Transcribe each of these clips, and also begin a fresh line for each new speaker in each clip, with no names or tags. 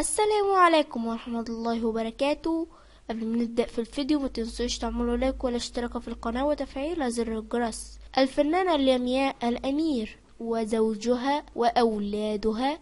السلام عليكم ورحمة الله وبركاته. قبل ما نبدأ في الفيديو ما تنسوش تعملوا لايك ولا اشتراك في القناة وتفعيل زر الجرس. الفنانة لمياء الأمير وزوجها وأولادها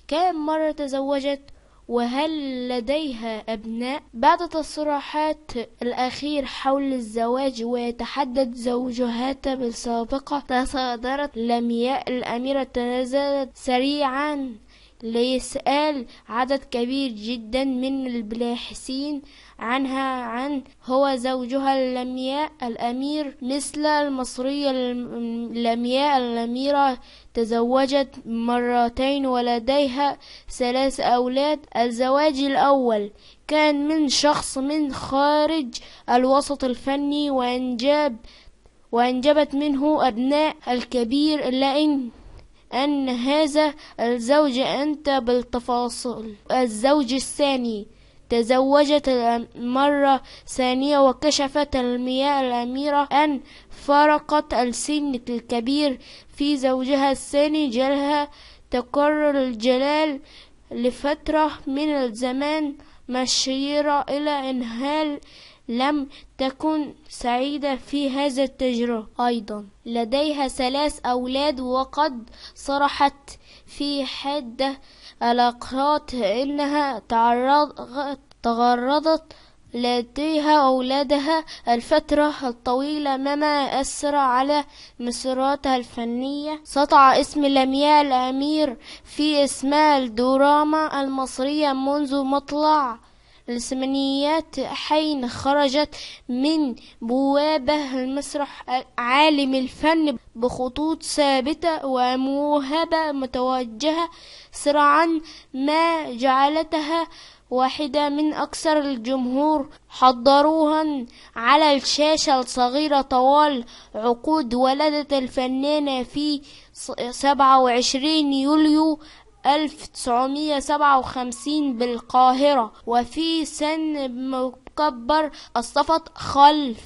كم مرة تزوجت؟ وهل لديها أبناء؟ بعد تصريحات الأخير حول الزواج ويتحدد زوجها بالسابقة، تصدرت لمياء الأميرة تنازلت سريعا ليسأل عدد كبير جدا من الباحثين عنها عن هو زوجها لمياء الأمير. مثل المصرية لمياء الأميرة تزوجت مرتين ولديها 3 أولاد. الزواج الأول كان من شخص من خارج الوسط الفني وأنجبت منه أبناء الكبير، إلا أن هذا الزوج أنتج بالتفاصيل. الزوج الثاني تزوجت مرة ثانية، وكشفت لمياء الأميرة أن فرقت السن الكبير في زوجها الثاني جعلها تقرر الجلال لفترة من الزمان مشيرة إلى أنها لم تكن سعيدة في هذا التجربة. أيضا لديها 3 أولاد، وقد صرحت في حدة علاقات إنها تغرضت لديها أولادها الفترة الطويلة، مما أثر على مسيرتها الفنية. سطع اسم لمياء الأمير في اسمها الدراما المصرية منذ مطلع الثمانينات، حين خرجت من بوابة المسرح عالم الفن بخطوط ثابتة وموهبة متوجهة سرعا، ما جعلتها واحدة من أكثر الجمهور حضروها على الشاشة الصغيرة طوال عقود. ولدت الفنانة في 27 يوليو 1957 بالقاهرة، وفي سن مكبر أصطفت خلف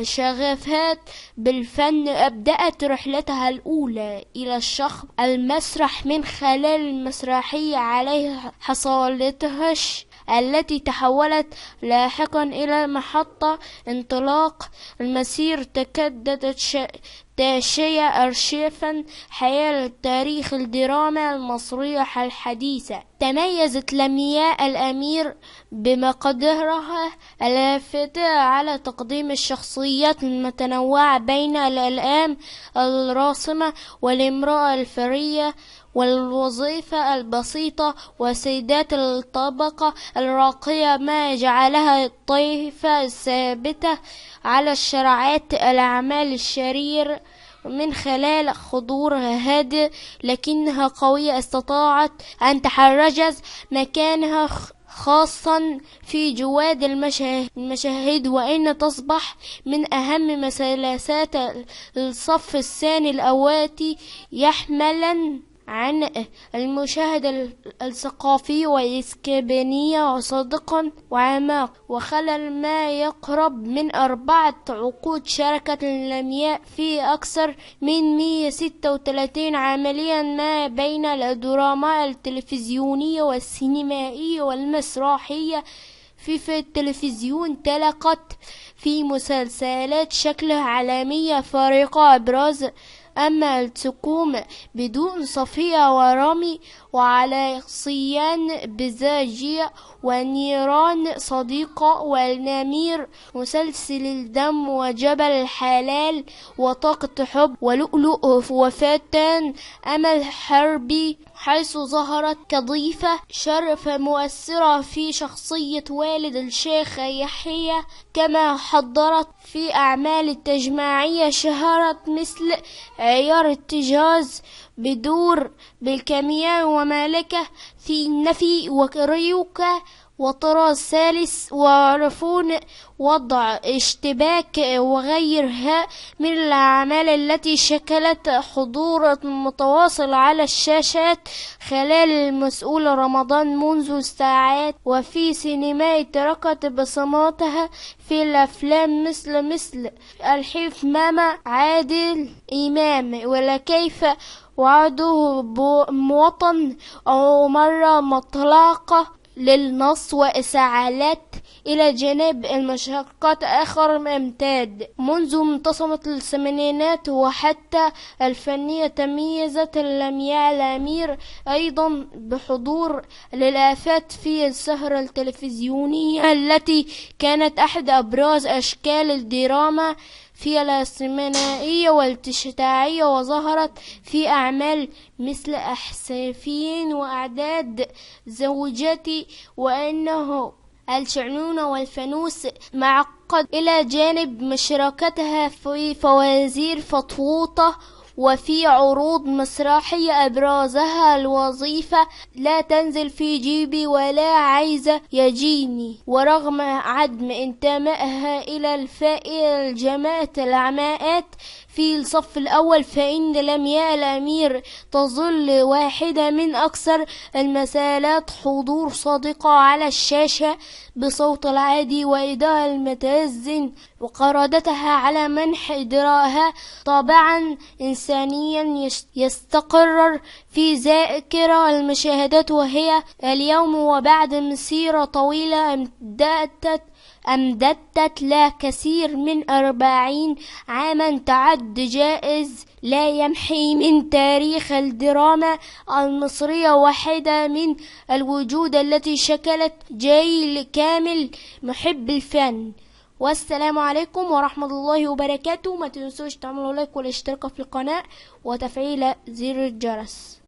شغفات بالفن. أبدأت رحلتها الأولى إلى الشق المسرح من خلال المسرحية عليها حصالتهش، التي تحولت لاحقا إلى محطة انطلاق المسير. تكددت تاشية أرشيفا حيال تاريخ الدراما المصرية الحديثة. تميزت لمياء الأمير بمقدرها اللافتة على تقديم الشخصيات المتنوعة بين الألام الراسمة والامرأة الثرية والوظيفة البسيطة وسيدات الطبقة الراقية، ما جعلها الطائفة ثابتة على شرعات الأعمال الشرير. من خلال حضورها هادئ لكنها قوية، استطاعت أن تحرز مكانها خاصا في جواد المشاهد، وإن تصبح من أهم مثلثات الصف الثاني الأواتي، يحملا عن المشاهد الثقافي والإسكابينية صادقا وعماق. وخلال ما يقرب من 4 عقود شاركت لمياء في أكثر من 136 عمليا ما بين الدراما التلفزيونية والسينمائية والمسرحية. في التلفزيون تلقت في مسلسلات شكلها عالمية فارقة أبرز أما التكوم بدون صفية ورامي وعلى صيان بزاجية ونيران صديقة والنمير، مسلسل الدم وجبل الحلال وطاقة حب ولؤلؤ وفتان أمل حربي، حيث ظهرت كضيفة شرف مؤثرة في شخصية والد الشيخ يحيى. كما حضرت في أعمال تجميعية شهرت مثل عيار التجاز بدور بالكاميان ومالكة في النفي وريوكا وطراز ثالث وعرفون وضع اشتباك وغيرها من الأعمال التي شكلت حضور متواصل على الشاشات خلال المسؤول رمضان منذ ساعات. وفي سينما تركت بصماتها في الأفلام مثل الحيف ماما عادل إمام ولا كيف وعده بوطن أو مرة مطلقة للنص وإسعالات إلى جانب المشقات آخر امتاد. منذ منتصف الثمانينات وحتى الفنية تميزت اللمياء الأمير أيضا بحضور للآفات في السهرة التلفزيونية التي كانت أحد أبرز أشكال الدراما في الثمانينية والتسعينية، وظهرت في أعمال مثل أحسافين وأعداد زوجتي وإنه الشعنون والفانوس معقد، إلى جانب مشاركتها في فوازير فطوطة وفي عروض مسرحية أبرزها الوظيفة لا تنزل في جيبي ولا عايزة يجيني. ورغم عدم انتمائها إلى الفئة الجماعة العماءات في الصف الأول، فإن لمياء الأمير تظل واحدة من أكثر المسالات حضور صادقة على الشاشة بصوت العادي وإيداع المتزن، وقرادتها على منح إدراها طابعا إنسانيا يستقرر في ذاكرة المشاهدات. وهي اليوم وبعد مسيرة طويلة أمددت لا كثير من 40 عاما تعد جائز لا يمحي من تاريخ الدراما المصرية واحدة من الوجود التي شكلت جيل كامل محب الفن. والسلام عليكم ورحمة الله وبركاته. ما تنسوش تعملوا لايك والاشتراك في القناة وتفعيل زر الجرس.